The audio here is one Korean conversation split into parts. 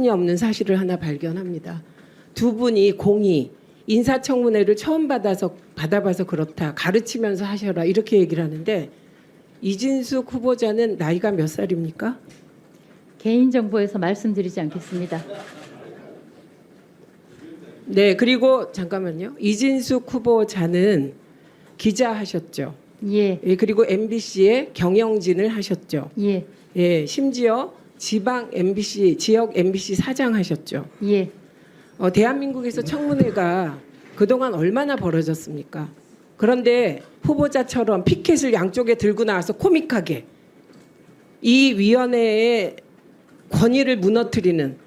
터무니없는 사실을 하나 발견합니다. 두 분이 공히 인사청문회를 처음 받아봐서 그렇다. 가르치면서 하셔라. 이렇게 얘기를 하는데 이진숙 후보자는 나이가 몇 살입니까? 개인정보에서 말씀드리지 않겠습니다. 네, 그리고 잠깐만요. 이진숙 후보자는 기자하셨죠. 예, 예, 그리고 MBC에 경영진을 하셨죠. 예, 예, 심지어 지방 MBC, 지역 MBC 사장 하셨죠. 예. 대한민국에서 청문회가 그동안 얼마나 벌어졌습니까? 그런데 후보자처럼 피켓을 양쪽에 들고 나와서 코믹하게 이 위원회의 권위를 무너뜨리는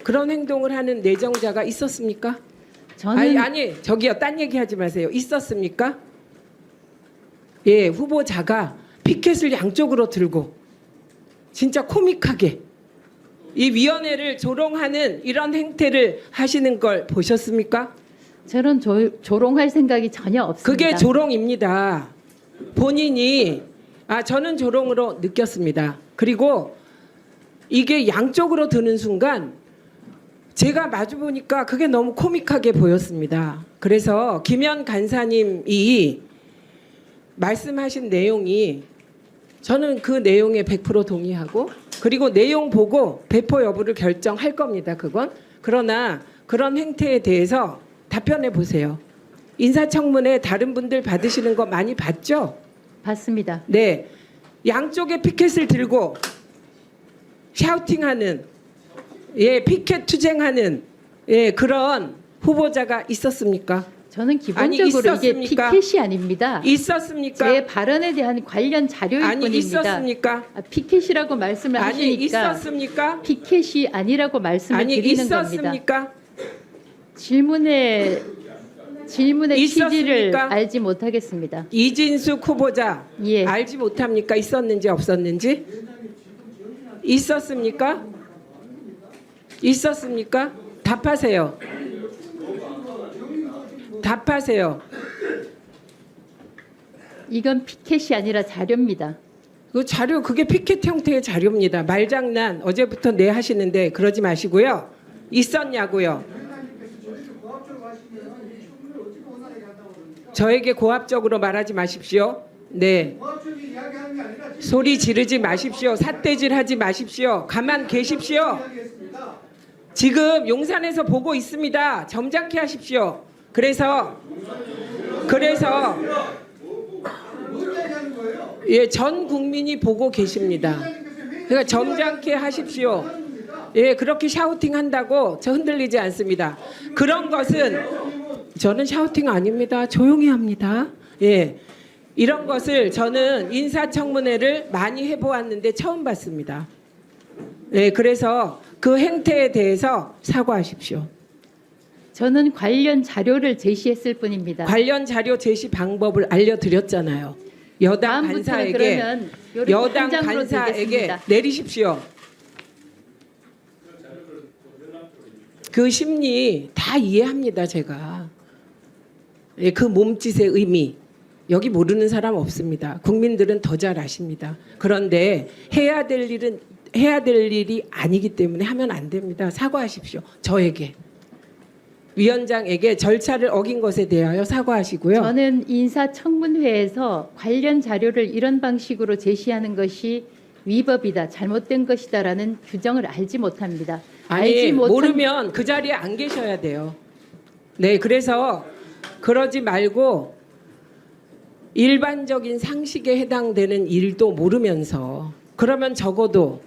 그런 행동을 하는 내정자가 있었습니까? 저는 아니 저기요, 딴 얘기하지 마세요. 있었습니까? 예, 후보자가 피켓을 양쪽으로 들고 진짜 코믹하게 이 위원회를 조롱하는 이런 행태를 하시는 걸 보셨습니까? 저는 조롱할 생각이 전혀 없습니다. 그게 조롱입니다. 본인이 저는 조롱으로 느꼈습니다. 그리고 이게 양쪽으로 드는 순간 제가 마주 보니까 그게 너무 코믹하게 보였습니다. 그래서 김현 간사님이 말씀하신 내용이 저는 그 내용에 100% 동의하고 그리고 내용 보고 배포 여부를 결정할 겁니다. 그건. 그러나 그런 행태에 대해서 답변해 보세요. 인사청문회 다른 분들 받으시는 거 많이 봤죠? 봤습니다. 네. 양쪽에 피켓을 들고 샤우팅하는 피켓 투쟁하는 그런 후보자가 있었습니까? 저는 기본적으로 이게 있었습니까? 피켓이 아닙니다. 있었습니까? 제 발언에 대한 관련 자료일 뿐입니다. 있었습니까? 피켓이라고 말씀을 하시니까 있었습니까? 피켓이 아니라고 말씀을 드리는 겁니다. 있었습니까? 질문의 취지를 있었습니까? 알지 못하겠습니다. 이진숙 후보자 예. 알지 못합니까? 있었는지 없었는지? 있었습니까? 있었습니까? 답하세요. 답하세요. 이건 피켓이 아니라 자료입니다. 그 자료 그게 피켓 형태의 자료입니다. 말장난 어제부터 내 하시는데 그러지 마시고요. 있었냐고요. 저에게 고압적으로 말하지 마십시오. 네. 소리 지르지 마십시오. 삿대질하지 마십시오. 가만 계십시오. 지금 용산에서 보고 있습니다. 점잖게 하십시오. 그래서 전 국민이 보고 계십니다. 그러니까 점잖게 하십시오. 그렇게 샤우팅 한다고 저 흔들리지 않습니다. 그런 것은 저는 샤우팅 아닙니다. 조용히 합니다. 이런 것을 저는 인사청문회를 많이 해보았는데 처음 봤습니다. 그래서 그 행태에 대해서 사과하십시오. 저는 관련 자료를 제시했을 뿐입니다. 관련 자료 제시 방법을 알려드렸잖아요. 여당 간사에게 내리십시오. 그 심리 다 이해합니다. 제가. 그 몸짓의 의미 여기 모르는 사람 없습니다. 국민들은 더 잘 아십니다. 그런데 해야 될 일이 아니기 때문에 하면 안 됩니다. 사과하십시오. 저에게. 위원장에게 절차를 어긴 것에 대하여 사과하시고요. 저는 인사청문회에서 관련 자료를 이런 방식으로 제시하는 것이 위법이다, 잘못된 것이다라는 규정을 알지 못합니다. 모르면 그 자리에 안 계셔야 돼요. 네, 그래서 그러지 말고 일반적인 상식에 해당되는 일도 모르면서 그러면 적어도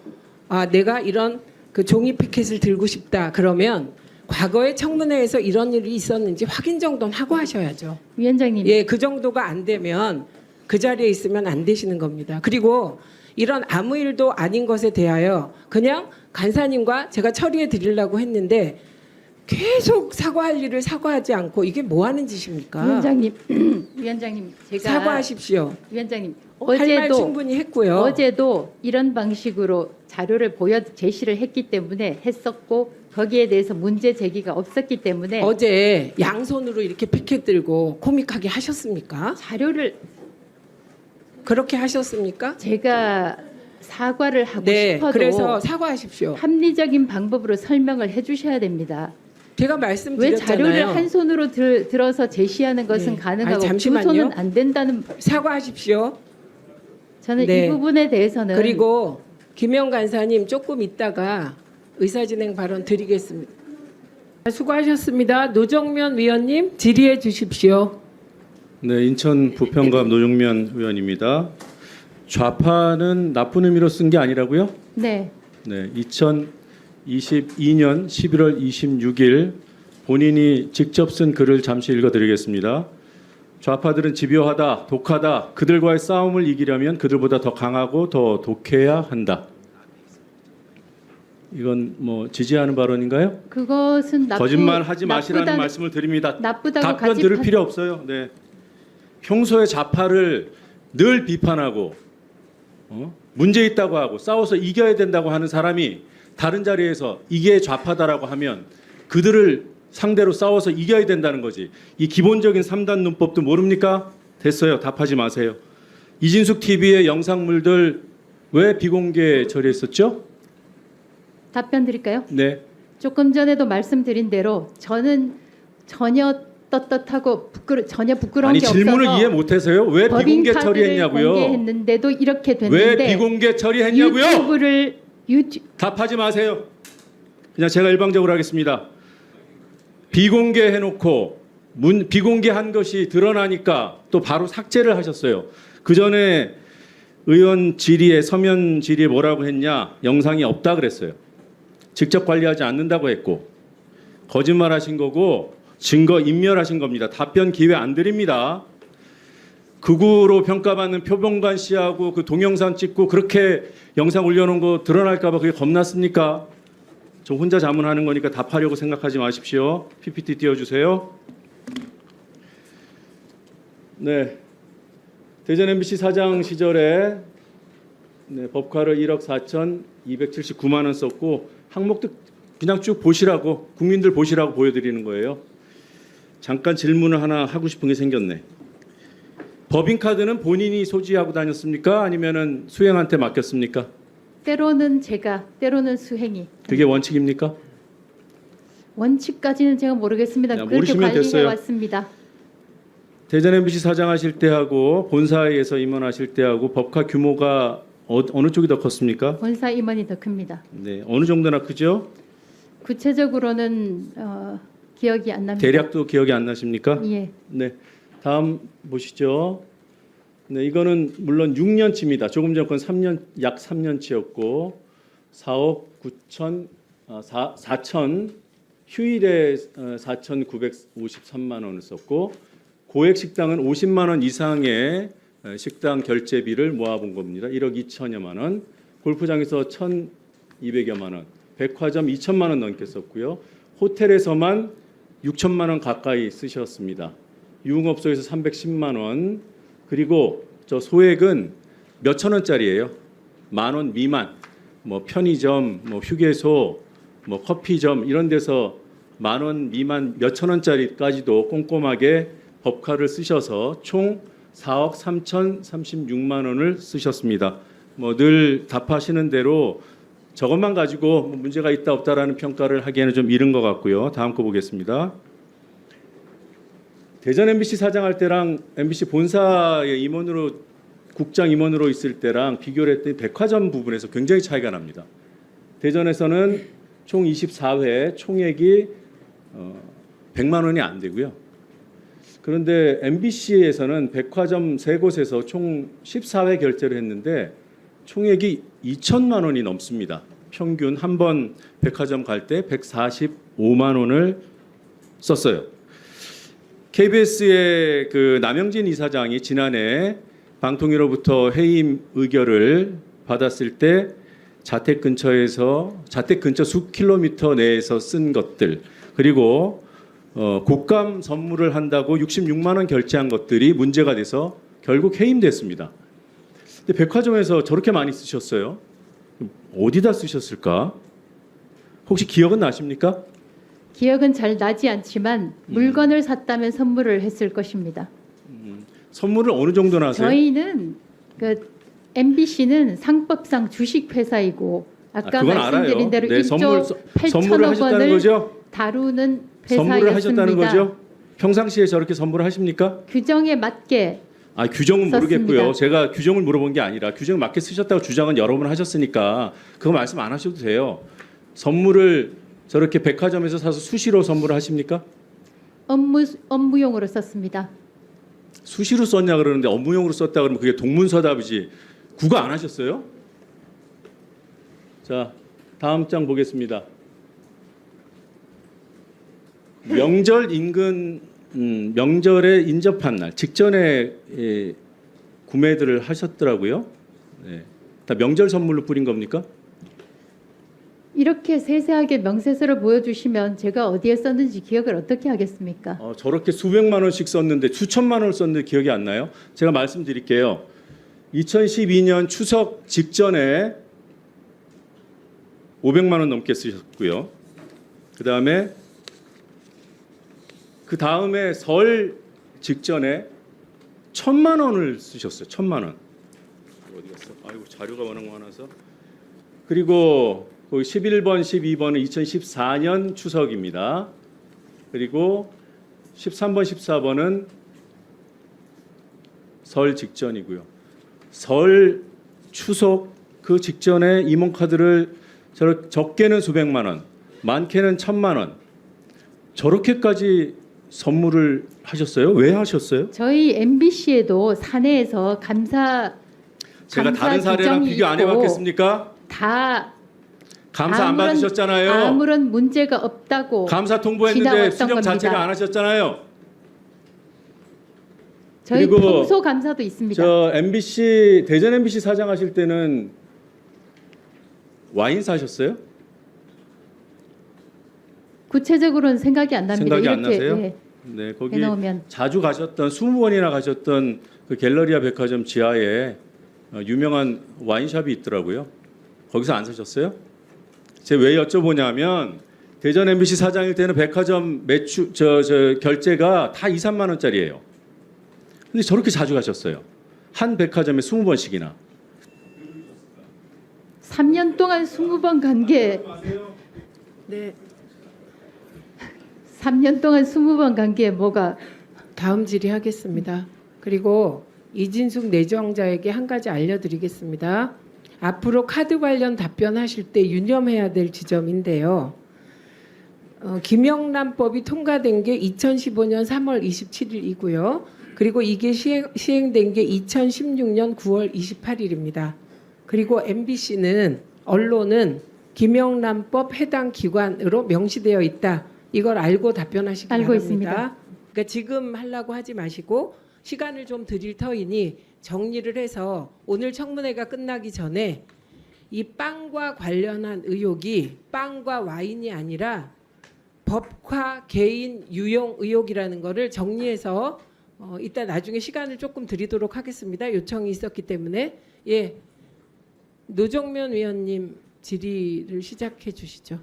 내가 이런 그 종이 피켓을 들고 싶다 그러면 과거에 청문회에서 이런 일이 있었는지 확인 정도는 하고 하셔야죠. 위원장님. 그 정도가 안 되면 그 자리에 있으면 안 되시는 겁니다. 그리고 이런 아무 일도 아닌 것에 대하여 그냥 간사님과 제가 처리해 드리려고 했는데 계속 사과할 일을 사과하지 않고 이게 뭐 하는 짓입니까? 위원장님 제가 사과하십시오. 위원장님 할 말 충분히 했고요. 어제도 이런 방식으로 자료를 제시를 했기 때문에 했었고 거기에 대해서 문제 제기가 없었기 때문에 어제 양손으로 이렇게 피켓 들고 코믹하게 하셨습니까? 자료를 그렇게 하셨습니까? 제가 사과를 하고 네, 싶어도 그래서 사과하십시오. 합리적인 방법으로 설명을 해주셔야 됩니다. 제가 왜 말씀드렸잖아요. 자료를 한 손으로 들어서 제시하는 것은 네. 가능하고 아니, 두 잠시만요. 손은 안 된다는 사과하십시오. 저는 네. 이 부분에 대해서는 그리고 김영 간사님 조금 있다가 의사진행 발언 드리겠습니다. 수고하셨습니다. 노정면 위원님 질의해 주십시오. 네, 인천 부평갑 노정면 의원입니다. 좌파는 나쁜 의미로 쓴 게 아니라고요? 네. 네, 2022년 11월 26일 본인이 직접 쓴 글을 잠시 읽어드리겠습니다. 좌파들은 집요하다, 독하다. 그들과의 싸움을 이기려면 그들보다 더 강하고 더 독해야 한다. 이건 뭐 지지하는 발언인가요? 그것은 거짓말하지 마시라는 말씀을 드립니다. 나쁘다고 답변 같이 들을 필요 없어요. 네. 평소에 좌파를 늘 비판하고 문제 있다고 하고 싸워서 이겨야 된다고 하는 사람이 다른 자리에서 이게 좌파다라고 하면 그들을 상대로 싸워서 이겨야 된다는 거지. 이 기본적인 3단 논법도 모릅니까? 됐어요. 답하지 마세요. 이진숙 TV의 영상물들 왜 비공개 처리했었죠? 답변 드릴까요? 네. 조금 전에도 말씀드린 대로 저는 전혀 떳떳하고 전혀 부끄러운 아니 게 질문을 없어서 이해 못해서요. 왜 비공개 법인 카드를 처리했냐고요? 공개했는데도 이렇게 왜 됐는데 비공개 처리했냐고요? 답하지 마세요. 그냥 제가 일방적으로 하겠습니다. 비공개해놓고 비공개한 것이 드러나니까 또 바로 삭제를 하셨어요. 그 전에 의원 질의에 서면 질의에 뭐라고 했냐? 영상이 없다 그랬어요. 직접 관리하지 않는다고 했고 거짓말하신 거고 증거 인멸하신 겁니다. 답변 기회 안 드립니다. 극우로 평가받는 표범관 씨하고 그 동영상 찍고 그렇게 영상 올려놓은 거 드러날까 봐 그게 겁났습니까? 저 혼자 자문하는 거니까 답하려고 생각하지 마십시오. PPT 띄워주세요. 네, 대전 MBC 사장 시절에 법카를 1억 4,279만 원 썼고 항목도 그냥 쭉 보시라고 국민들 보시라고 보여드리는 거예요. 잠깐 질문을 하나 하고 싶은 게 생겼네. 법인카드는 본인이 소지하고 다녔습니까? 아니면은 수행한테 맡겼습니까? 때로는 제가 때로는 수행이 그게 원칙입니까? 원칙까지는 제가 모르겠습니다. 그렇게 모르시면 됐어요. 관리해 왔습니다. 대전 MBC 사장하실 때하고 본사에서 임원하실 때하고 법카 규모가 어느 쪽이 더 컸습니까? 본사 임원이 더 큽니다. 네, 어느 정도나 크죠? 구체적으로는 기억이 안 납니다. 대략도 기억이 안 나십니까? 예. 네, 다음 보시죠. 네, 이거는 물론 6년치입니다. 조금 전 건 3년 약 3년치였고 4억 4천 휴일에 4,953만 원을 썼고 고액 식당은 50만 원 이상의 식당 결제비를 모아본 겁니다. 1억 2천여만 원. 골프장에서 1,200여만 원. 백화점 2천만 원 넘게 썼고요. 호텔에서만 6천만 원 가까이 쓰셨습니다. 유흥업소에서 310만 원. 그리고 저 소액은 몇천 원짜리예요. 10,000원 미만. 뭐 편의점, 뭐 휴게소, 뭐 커피점 이런 데서 10,000원 미만 몇천 원짜리까지도 꼼꼼하게 법카를 쓰셔서 총 4억 3,036만 원을 쓰셨습니다. 뭐 늘 답하시는 대로 저것만 가지고 뭐 문제가 있다 없다라는 평가를 하기에는 좀 이른 것 같고요. 다음 거 보겠습니다. 대전 MBC 사장할 때랑 MBC 본사의 임원으로 국장 임원으로 있을 때랑 비교를 했더니 백화점 부분에서 굉장히 차이가 납니다. 대전에서는 총 24회 총액이 100만 원이 안 되고요. 그런데 MBC에서는 백화점 3곳에서 총 14회 결제를 했는데 총액이 2천만 원이 넘습니다. 평균 한 번 백화점 갈 때 145만 원을 썼어요. KBS의 그 남영진 이사장이 지난해 방통위로부터 해임 의결을 받았을 때 자택 근처 수 킬로미터 내에서 쓴 것들 그리고 곡감 선물을 한다고 66만 원 결제한 것들이 문제가 돼서 결국 해임됐습니다. 근데 백화점에서 저렇게 많이 쓰셨어요. 어디다 쓰셨을까? 혹시 기억은 나십니까? 기억은 잘 나지 않지만 물건을 샀다면 선물을 했을 것입니다. 선물을 어느 정도나 하세요? 저희는 그 MBC는 상법상 주식 회사이고 아까 그건 말씀드린 알아요. 대로 네, 1조 선물을 8천억 하셨다는 원을 거죠? 다루는 선물을 하셨다는 회사였습니다. 거죠? 평상시에 저렇게 선물을 하십니까? 규정에 맞게 규정은 썼습니다. 모르겠고요. 제가 규정을 물어본 게 아니라 규정을 맞게 쓰셨다고 주장은 여러 번 하셨으니까 그거 말씀 안 하셔도 돼요. 선물을 저렇게 백화점에서 사서 수시로 선물을 하십니까? 업무용으로 썼습니다. 수시로 썼냐 그러는데 업무용으로 썼다 그러면 그게 동문서답이지. 국어 안 하셨어요? 자, 다음 장 보겠습니다. 명절 인근 명절에 인접한 날 직전에 구매들을 하셨더라고요. 네. 다 명절 선물로 뿌린 겁니까? 이렇게 세세하게 명세서를 보여주시면 제가 어디에 썼는지 기억을 어떻게 하겠습니까? 저렇게 수백만 원씩 썼는데 수천만 원을 썼는데 기억이 안 나요? 제가 말씀드릴게요. 2012년 추석 직전에 500만 원 넘게 쓰셨고요. 그 다음에 설 직전에 1,000만 원을 쓰셨어요. 1,000만 원. 어디 갔어? 아이고 자료가 워낙 많아서. 그리고 11번, 12번은 2014년 추석입니다. 그리고 13번, 14번은 설 직전이고요. 설, 추석 그 직전에 이몽카드를 적게는 수백만 원, 많게는 1,000만 원. 저렇게까지 선물을 하셨어요? 왜 하셨어요? 저희 MBC에도 사내에서 제가 다른 사례랑 비교 안 해봤겠습니까? 다 감사 안 받으셨잖아요. 아무런 문제가 없다고 감사 통보했는데 지나왔던 수정 자체가 겁니다. 안 하셨잖아요. 저희 그리고 평소 감사도 있습니다. 대전 MBC 사장 하실 때는 와인 사셨어요? 구체적으로는 생각이 안 납니다. 생각이 안 이렇게, 나세요? 예, 네, 거기 해놓으면 자주 가셨던 20번이나 가셨던 그 갤러리아 백화점 지하에 유명한 와인샵이 있더라고요. 거기서 안 사셨어요? 제가 왜 여쭤보냐면 대전 MBC 사장일 때는 백화점 매출 결제가 다 2, 3만 원짜리예요. 근데 저렇게 자주 가셨어요. 한 백화점에 20번씩이나. 3년 동안 20번 간 게 네, 3년 동안 20번 간 게 뭐가 다음 질의하겠습니다. 그리고 이진숙 내정자에게 한 가지 알려드리겠습니다. 앞으로 카드 관련 답변하실 때 유념해야 될 지점인데요. 김영란법이 통과된 게 2015년 3월 27일이고요. 그리고 이게 시행된 게 2016년 9월 28일입니다. 그리고 MBC는 언론은 김영란법 해당 기관으로 명시되어 있다. 이걸 알고 답변하시기 알고 바랍니다. 있습니다. 그러니까 지금 하려고 하지 마시고 시간을 좀 드릴 터이니 정리를 해서 오늘 청문회가 끝나기 전에 이 빵과 관련한 의혹이 빵과 와인이 아니라 법화 개인 유용 의혹이라는 거를 정리해서 이따 나중에 시간을 조금 드리도록 하겠습니다. 요청이 있었기 때문에 노정면 위원님 질의를 시작해 주시죠.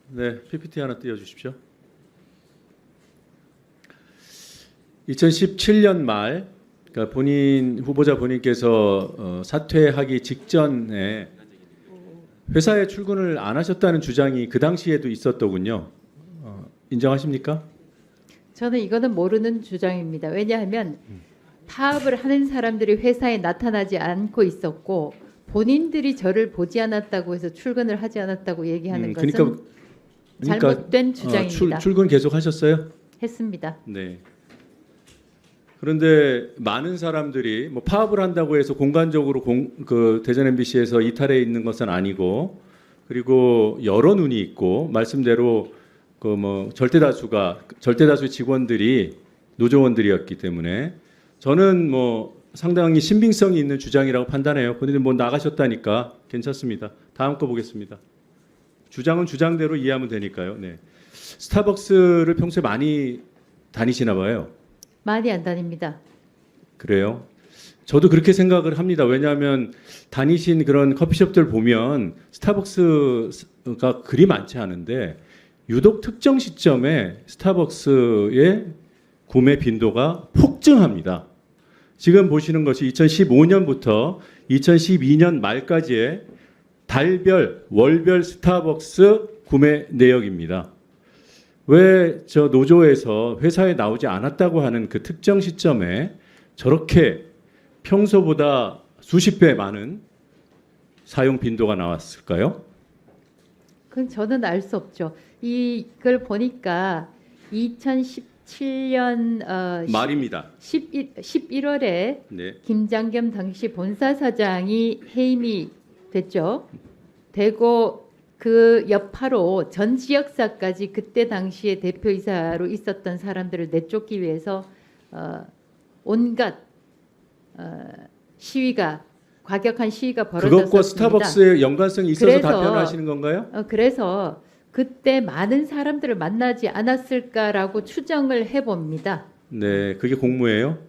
네, PPT 하나 띄워주십시오. 2017년 말, 그러니까 후보자 본인께서 사퇴하기 직전에 회사에 출근을 안 하셨다는 주장이 그 당시에도 있었더군요. 인정하십니까? 저는 이거는 모르는 주장입니다. 왜냐하면 파업을 하는 사람들이 회사에 나타나지 않고 있었고 본인들이 저를 보지 않았다고 해서 출근을 하지 않았다고 얘기하는 것은 잘못된 주장입니다. 출근 계속 하셨어요? 했습니다. 네. 그런데 많은 사람들이 파업을 한다고 해서 공간적으로 대전 MBC에서 이탈해 있는 것은 아니고, 그리고 여러 눈이 있고 말씀대로 절대다수의 직원들이 노조원들이었기 때문에 저는 상당히 신빙성이 있는 주장이라고 판단해요. 그런데 나가셨다니까 괜찮습니다. 다음 거 보겠습니다. 주장은 주장대로 이해하면 되니까요. 네. 스타벅스를 평소에 많이 다니시나 봐요. 많이 안 다닙니다. 그래요? 저도 그렇게 생각을 합니다. 왜냐하면 다니신 그런 커피숍들 보면 스타벅스가 그리 많지 않은데 유독 특정 시점에 스타벅스의 구매 빈도가 폭증합니다. 지금 보시는 것이 2015년부터 2012년 말까지의 달별, 월별 스타벅스 구매 내역입니다. 왜 저 노조에서 회사에 나오지 않았다고 하는 그 특정 시점에 저렇게 평소보다 수십 배 많은 사용 빈도가 나왔을까요? 그건 저는 알 수 없죠. 이걸 보니까 2017년 말입니다. 11월에 네. 김장겸 당시 본사 사장이 해임이 됐죠. 되고 그 여파로 전 지역사까지 그때 당시에 대표이사로 있었던 사람들을 내쫓기 위해서 온갖 시위가 과격한 시위가 벌어졌습니다. 그것과 스타벅스의 연관성이 있어서 그래서- 답변하시는 건가요? 그래서 그때 많은 사람들을 만나지 않았을까라고 추정을 해봅니다. 네, 그게 공무예요?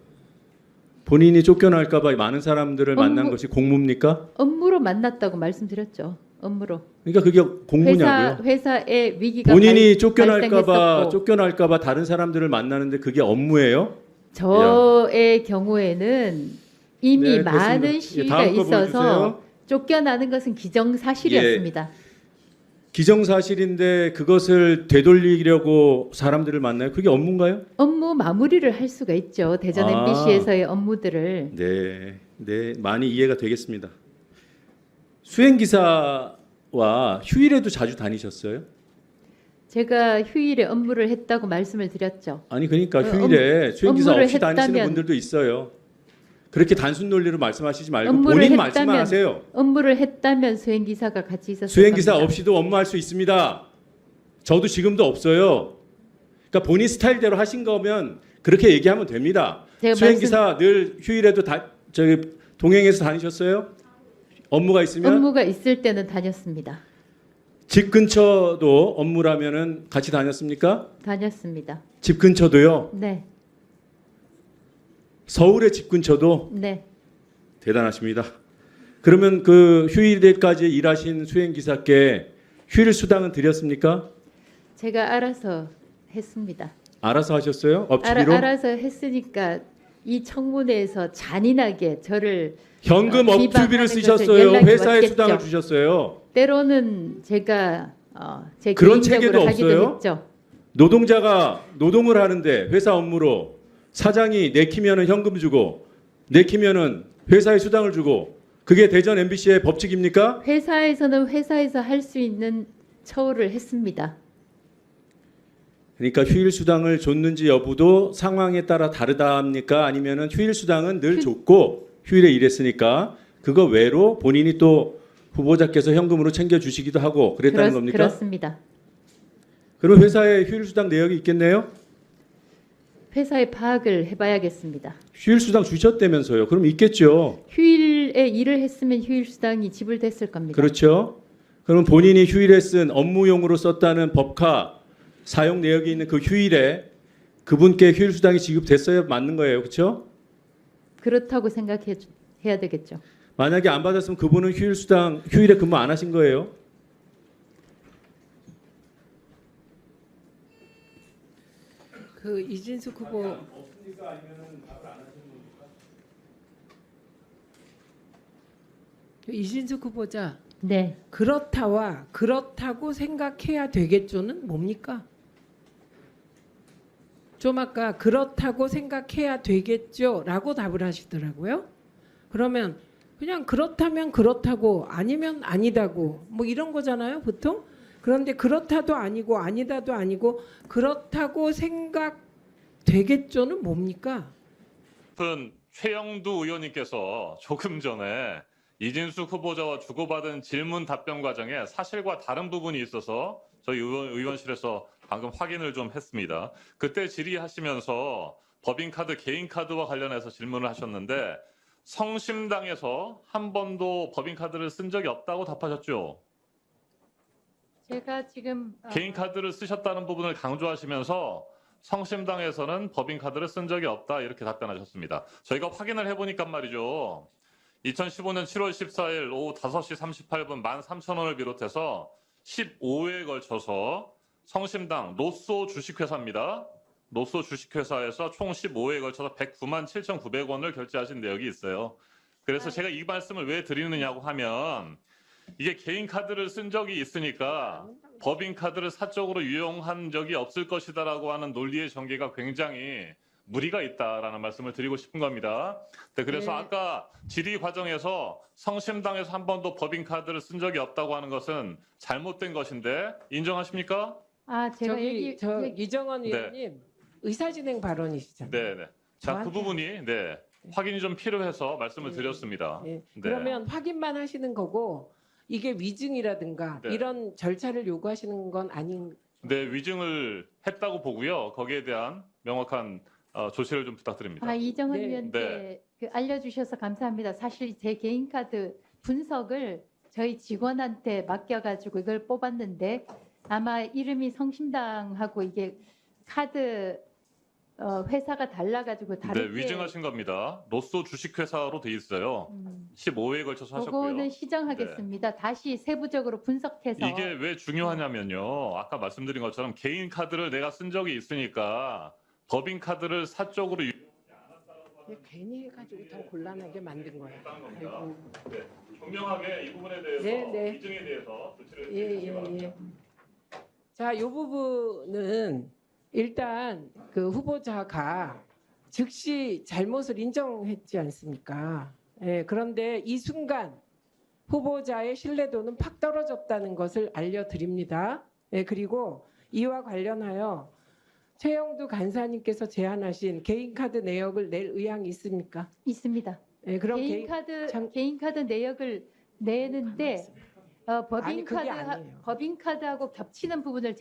본인이 쫓겨날까 봐 많은 사람들을 만난 것이 공무입니까? 업무로 만났다고 말씀드렸죠. 업무로. 그러니까 그게 공무냐고요? 회사의 위기가 본인이 쫓겨날까 발생했었고, 봐 다른 사람들을 만나는데 그게 업무예요? 저의 경우에는 이미 네, 됐습니다. 많은 예, 시위가 다음 거 있어서 보여주세요. 쫓겨나는 것은 기정사실이었습니다. 기정사실인데 그것을 되돌리려고 사람들을 만나요? 그게 업무인가요? 업무 마무리를 할 수가 있죠. 대전 아. MBC에서의 업무들을. 네, 네, 많이 이해가 되겠습니다. 수행기사와 휴일에도 자주 다니셨어요? 제가 휴일에 업무를 했다고 말씀을 드렸죠. 아니 그러니까 어, 휴일에 수행기사 업무를 없이 다니시는 했다면- 분들도 있어요. 그렇게 단순 논리로 말씀하시지 말고 업무를 본인 했다면- 말씀만 하세요. 업무를 했다면 수행기사가 같이 있었을 수행기사 겁니다. 없이도 업무할 수 있습니다. 저도 지금도 없어요. 그러니까 본인 스타일대로 하신 거면 그렇게 얘기하면 됩니다. 제가 수행기사 늘 휴일에도 저기 동행해서 다니셨어요? 업무가 있으면 업무가 있을 때는 다녔습니다. 집 근처도 업무라면은 같이 다녔습니까? 다녔습니다. 집 근처도요. 네, 서울의 집 근처도 네. 대단하십니다. 그러면 그 휴일에까지 일하신 수행기사께 휴일 수당은 드렸습니까? 제가 알아서 했습니다. 알아서 하셨어요? 업체비로? 알아서 했으니까 이 청문회에서 잔인하게 저를 현금 비방하는 업투비를 것을 쓰셨어요. 연락이 회사에 왔겠죠. 수당을 주셨어요. 때로는 제가 제 그런 개인적으로 체계도 하기도 없어요? 했죠. 노동자가 노동을 하는데 회사 업무로 사장이 내키면은 현금 주고 내키면은 회사에 수당을 주고 그게 대전 MBC의 법칙입니까? 회사에서는 회사에서 할 수 있는 처우를 했습니다. 그러니까 휴일 수당을 줬는지 여부도 상황에 따라 다르다 합니까? 아니면은 휴일 수당은 늘 줬고 휴일에 일했으니까 그거 외로 본인이 또 후보자께서 현금으로 챙겨 주시기도 하고 그랬다는 겁니까? 그렇습니다. 그럼 회사에 휴일 수당 내역이 있겠네요? 회사에 파악을 해봐야겠습니다. 휴일 수당 주셨다면서요. 그럼 있겠죠. 휴일에 일을 했으면 휴일 수당이 지불됐을 겁니다. 그렇죠. 그럼 본인이 휴일에 쓴 업무용으로 썼다는 법카 사용 내역이 있는 그 휴일에 그분께 휴일 수당이 지급됐어야 맞는 거예요. 그렇죠? 그렇다고 생각해야 되겠죠. 만약에 안 받았으면 그분은 휴일 수당 휴일에 근무 안 하신 거예요. 그 이진숙 후보 이진숙 후보자 네, 그렇다와 그렇다고 생각해야 되겠죠는 뭡니까? 좀 아까 그렇다고 생각해야 되겠죠라고 답을 하시더라고요. 그러면 그냥 그렇다면 그렇다고 아니면 아니다고 뭐 이런 거잖아요, 보통. 그런데 그렇다도 아니고 아니다도 아니고 그렇다고 생각되겠죠는 뭡니까? 최영두 의원님께서 조금 전에 이진숙 후보자와 주고받은 질문 답변 과정에 사실과 다른 부분이 있어서 저희 의원실에서 방금 확인을 좀 했습니다. 그때 질의하시면서 법인카드, 개인카드와 관련해서 질문을 하셨는데 성심당에서 한 번도 법인카드를 쓴 적이 없다고 답하셨죠? 제가 지금 개인카드를 쓰셨다는 부분을 강조하시면서 성심당에서는 법인카드를 쓴 적이 없다 이렇게 답변하셨습니다. 저희가 확인을 해보니까 말이죠. 2015년 7월 14일 오후 5시 38분 13,000원을 비롯해서 15회에 걸쳐서 성심당 노소 주식회사입니다. 노소 주식회사에서 총 15회에 걸쳐서 109만 7,900원을 결제하신 내역이 있어요. 그래서 제가 이 말씀을 왜 드리느냐고 하면 이게 개인 카드를 쓴 적이 있으니까 법인 카드를 사적으로 유용한 적이 없을 것이다라고 하는 논리의 전개가 굉장히 무리가 있다라는 말씀을 드리고 싶은 겁니다. 네, 그래서 네. 아까 질의 과정에서 성심당에서 한 번도 법인 카드를 쓴 적이 없다고 하는 것은 잘못된 것인데 인정하십니까? 아, 제가 저기 이정원 네. 의원님 의사진행 발언이시잖아요. 네. 자, 그 저한테- 부분이 확인이 좀 필요해서 말씀을 네. 드렸습니다. 예. 네. 그러면 확인만 하시는 거고 이게 위증이라든가 네. 이런 절차를 요구하시는 건 아닌. 네, 위증을 했다고 보고요. 거기에 대한 명확한 조치를 좀 부탁드립니다. 아, 이정은 네. 의원께 네. 그 알려주셔서 감사합니다. 사실 제 개인 카드 분석을 저희 직원한테 맡겨가지고 이걸 뽑았는데 아마 이름이 성심당하고 이게 카드 회사가 달라가지고 네, 다르게 위증하신 겁니다. 로또 주식회사로 돼 있어요. 15회에 걸쳐서 하셨고요. 그거는 시정하겠습니다. 다시 세부적으로 분석해서 이게 왜 중요하냐면요. 아까 말씀드린 것처럼 개인 카드를 내가 쓴 적이 있으니까 법인 카드를 사적으로 괜히 해가지고 더 곤란하게 만든 거예요. 아이고. 네, 분명하게 이 부분에 대해서 네. 위증에 대해서 조치를 예. 자, 이 부분은 일단 그 후보자가 즉시 잘못을 인정했지 않습니까? 예, 그런데 이 순간 후보자의 신뢰도는 팍 떨어졌다는 것을 알려드립니다. 예, 그리고 이와 관련하여 최영두 간사님께서 제안하신 개인카드 내역을 낼 의향이 있습니까? 있습니다. 예, 그럼 개인 카드 내역을 내는데 아니, 그게 아니에요. 법인 카드하고 겹치는 부분을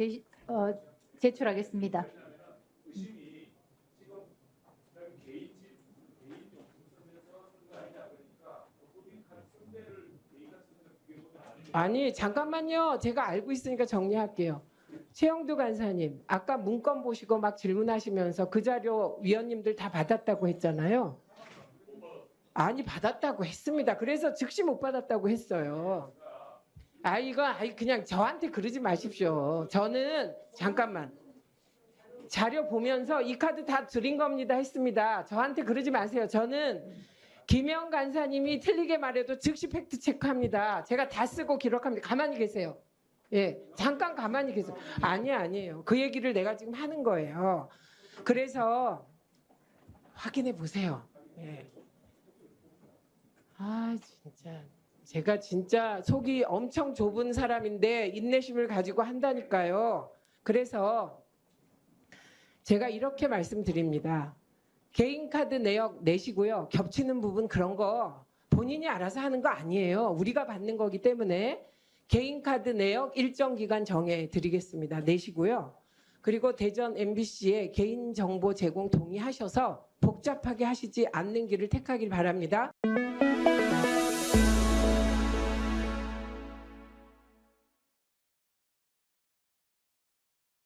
제출하겠습니다. 아니, 잠깐만요. 제가 알고 있으니까 정리할게요. 최영두 간사님, 아까 문건 보시고 막 질문하시면서 그 자료 위원님들 다 받았다고 했잖아요. 아니, 받았다고 했습니다. 그래서 즉시 못 받았다고 했어요. 그냥 저한테 그러지 마십시오. 저는 잠깐만 자료 보면서 이 카드 다 드린 겁니다 했습니다. 저한테 그러지 마세요. 저는 김영 간사님이 틀리게 말해도 즉시 팩트 체크합니다. 제가 다 쓰고 기록합니다. 가만히 계세요. 예, 잠깐 가만히 계세요. 아니에요. 그 얘기를 내가 지금 하는 거예요. 그래서 확인해 보세요. 예. 진짜 제가 진짜 속이 엄청 좁은 사람인데 인내심을 가지고 한다니까요. 그래서 제가 이렇게 말씀드립니다. 개인카드 내역 내시고요. 겹치는 부분 그런 거 본인이 알아서 하는 거 아니에요. 우리가 받는 거기 때문에 개인카드 내역 일정 기간 정해 드리겠습니다. 내시고요. 그리고 대전 MBC에 개인정보 제공 동의하셔서 복잡하게 하시지 않는 길을 택하길 바랍니다.